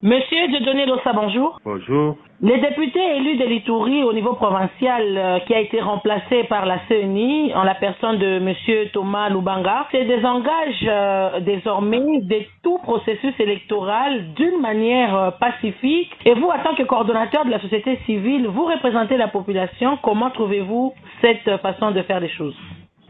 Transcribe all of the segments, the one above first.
Monsieur Dieudonné Lossa, bonjour. Bonjour. Les députés élus de l'Ituri au niveau provincial qui a été remplacé par la CENI en la personne de Monsieur Thomas Lubanga se désengage désormais de tout processus électoral d'une manière pacifique. Et vous, en tant que coordonnateur de la société civile, vous représentez la population. Comment trouvez-vous cette façon de faire les choses?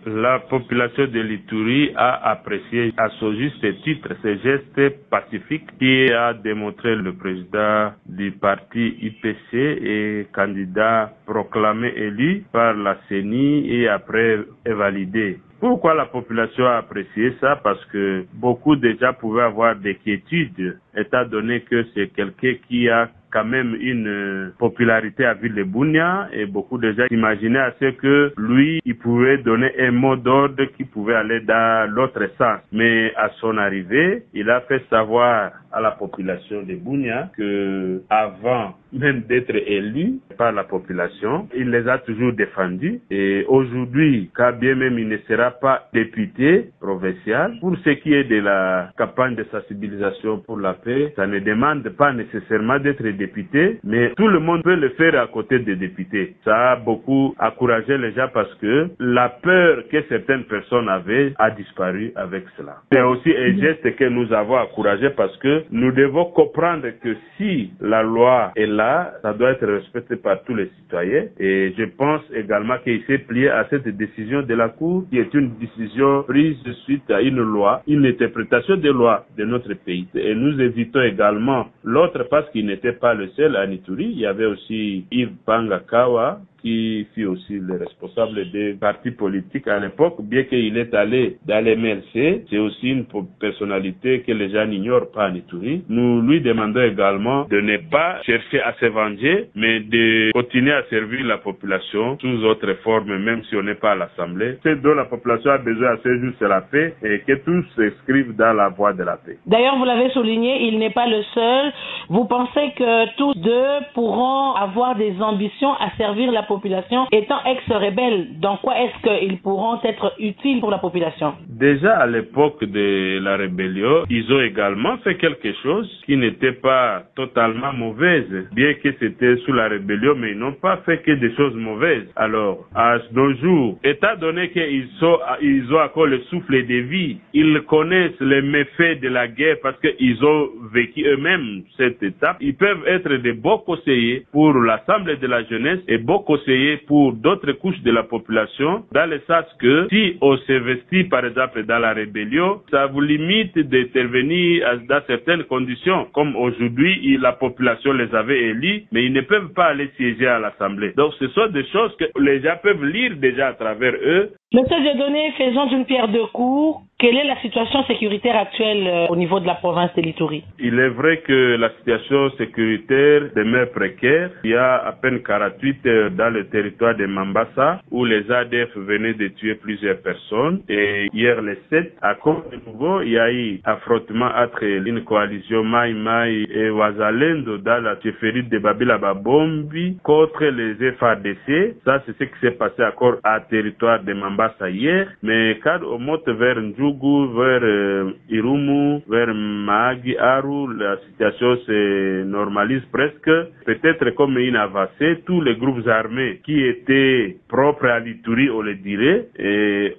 La population de l'Ituri a apprécié à son juste titre ces gestes pacifiques qui a démontré le président du parti IPC et candidat proclamé élu par la CENI et après est validé. Pourquoi la population a apprécié ça? Parce que beaucoup déjà pouvaient avoir des quiétudes, étant donné que c'est quelqu'un qui a quand même une popularité à Ville de Bunia et beaucoup déjà imaginaient à ce que lui, il pouvait donner un mot d'ordre qui pouvait aller dans l'autre sens. Mais à son arrivée, il a fait savoir à la population de Bunia que avant même d'être élu par la population, il les a toujours défendus et aujourd'hui, quand bien même il ne sera pas député provincial, pour ce qui est de la campagne de sensibilisation pour la paix, ça ne demande pas nécessairement d'être député, mais tout le monde peut le faire à côté des députés. Ça a beaucoup encouragé les gens parce que la peur que certaines personnes avaient a disparu avec cela. C'est aussi un geste que nous avons encouragé parce que nous devons comprendre que si la loi est là, ça doit être respecté par tous les citoyens et je pense également qu'il s'est plié à cette décision de la Cour qui est une décision prise suite à une loi, une interprétation des lois de notre pays. Et nous évitons également l'autre parce qu'il n'était pas le seul à Ituri. Il y avait aussi Yves Pangakawa qui fut aussi le responsable des partis politiques à l'époque, bien qu'il est allé dans les MLC. C'est aussi une personnalité que les gens n'ignorent pas en Ituri. Nous lui demandons également de ne pas chercher à se venger, mais de continuer à servir la population sous autre forme, même si on n'est pas à l'Assemblée. Ce dont la population a besoin à ce jour, c'est la paix et que tous s'inscrivent dans la voie de la paix. D'ailleurs, vous l'avez souligné, il n'est pas le seul. Vous pensez que tous deux pourront avoir des ambitions à servir la population étant ex-rebelles? Dans quoi est-ce qu'ils pourront être utiles pour la population? Déjà à l'époque de la rébellion, ils ont également fait quelque chose qui n'était pas totalement mauvaise, bien que c'était sous la rébellion, mais ils n'ont pas fait que des choses mauvaises. Alors, à nos jours, étant donné qu'ils ont encore le souffle de vie, ils connaissent les méfaits de la guerre parce qu'ils ont vécu eux-mêmes cette étape, ils peuvent être de bons conseillers pour l'Assemblée de la jeunesse et bons conseillers pour d'autres couches de la population, dans le sens que si on s'investit par exemple dans la rébellion, ça vous limite d'intervenir dans certaines conditions, comme aujourd'hui la population les avait élus, mais ils ne peuvent pas aller siéger à l'Assemblée. Donc ce sont des choses que les gens peuvent lire déjà à travers eux. Monsieur Dieudonné, faisons d'une pierre deux coups. Quelle est la situation sécuritaire actuelle au niveau de la province de l'Ituri? Il est vrai que la situation sécuritaire demeure précaire. Il y a à peine 48 dans le territoire de Mambasa où les ADF venaient de tuer plusieurs personnes. Et hier le 7, à cause de nouveau, il y a eu affrontement entre une coalition Mai Mai et Wazalendo dans la chefferie de Babila Babombi contre les FARDC. Ça, c'est ce qui s'est passé encore à territoire de Mambasa hier. Mais quand on monte vers Ndjougou, vers Irumu, vers Mahagi Aru, la situation se normalise presque. Peut-être comme une avancée, tous les groupes armés qui étaient propres à l'Ituri, on le dirait,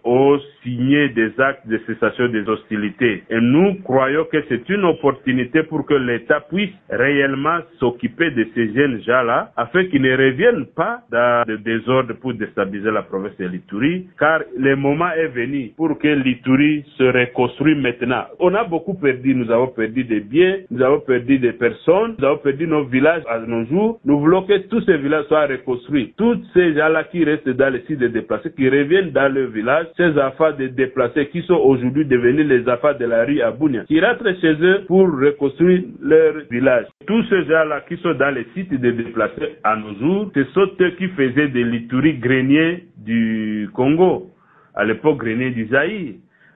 ont signé des actes de cessation des hostilités. Et nous croyons que c'est une opportunité pour que l'État puisse réellement s'occuper de ces jeunes gens-là, afin qu'ils ne reviennent pas dans le désordre pour déstabiliser la province de l'Ituri, car le moment est venu pour que l'Ituri se reconstruit maintenant. On a beaucoup perdu, nous avons perdu des biens, nous avons perdu des personnes, nous avons perdu nos villages à nos jours. Nous voulons que tous ces villages soient reconstruits. Tous ces gens-là qui restent dans les sites de déplacés, qui reviennent dans leur village, ces enfants de déplacés qui sont aujourd'hui devenus les enfants de la rue à Bunia, qui rentrent chez eux pour reconstruire leur village. Tous ces gens-là qui sont dans les sites de déplacés à nos jours, ce sont eux qui faisaient de l'Ituri grenier du Congo, à l'époque grenier du Zaïre.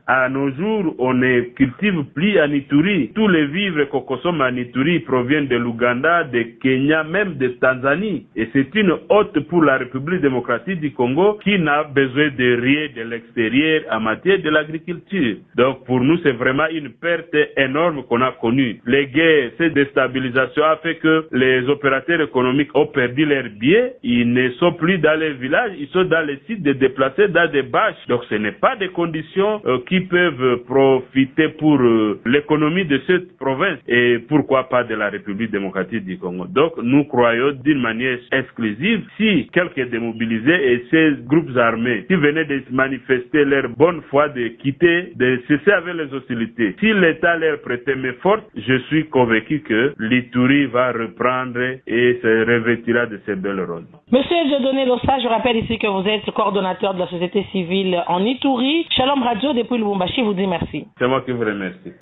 À nos jours, on ne cultive plus en Ituri. Tous les vivres qu'on consomme en Ituri proviennent de l'Ouganda, de Kenya, même de Tanzanie. Et c'est une honte pour la République démocratique du Congo qui n'a besoin de rien de l'extérieur en matière de l'agriculture. Donc pour nous, c'est vraiment une perte énorme qu'on a connue. Les guerres, cette déstabilisation a fait que les opérateurs économiques ont perdu leurs biens. Ils ne sont plus dans les villages, ils sont dans les sites de déplacés, dans des bâches. Donc ce n'est pas des conditions qui peuvent profiter pour l'économie de cette province et pourquoi pas de la République démocratique du Congo. Donc nous croyons d'une manière exclusive, si quelqu'un est démobilisé et ces groupes armés qui venaient de manifester leur bonne foi de quitter, de cesser avec les hostilités, si l'État leur prêtait main forte, je suis convaincu que l'Ituri va reprendre et se revêtira de ses belles rôles. Monsieur Dieudonné Lossa, je rappelle ici que vous êtes coordonnateur de la société civile en Ituri. Shalom Radio depuis Lubumbashi vous dit merci. C'est moi qui vous remercie.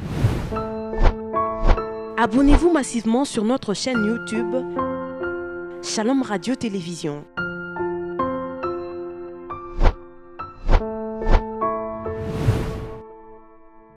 Abonnez-vous massivement sur notre chaîne YouTube Shalom Radio Télévision.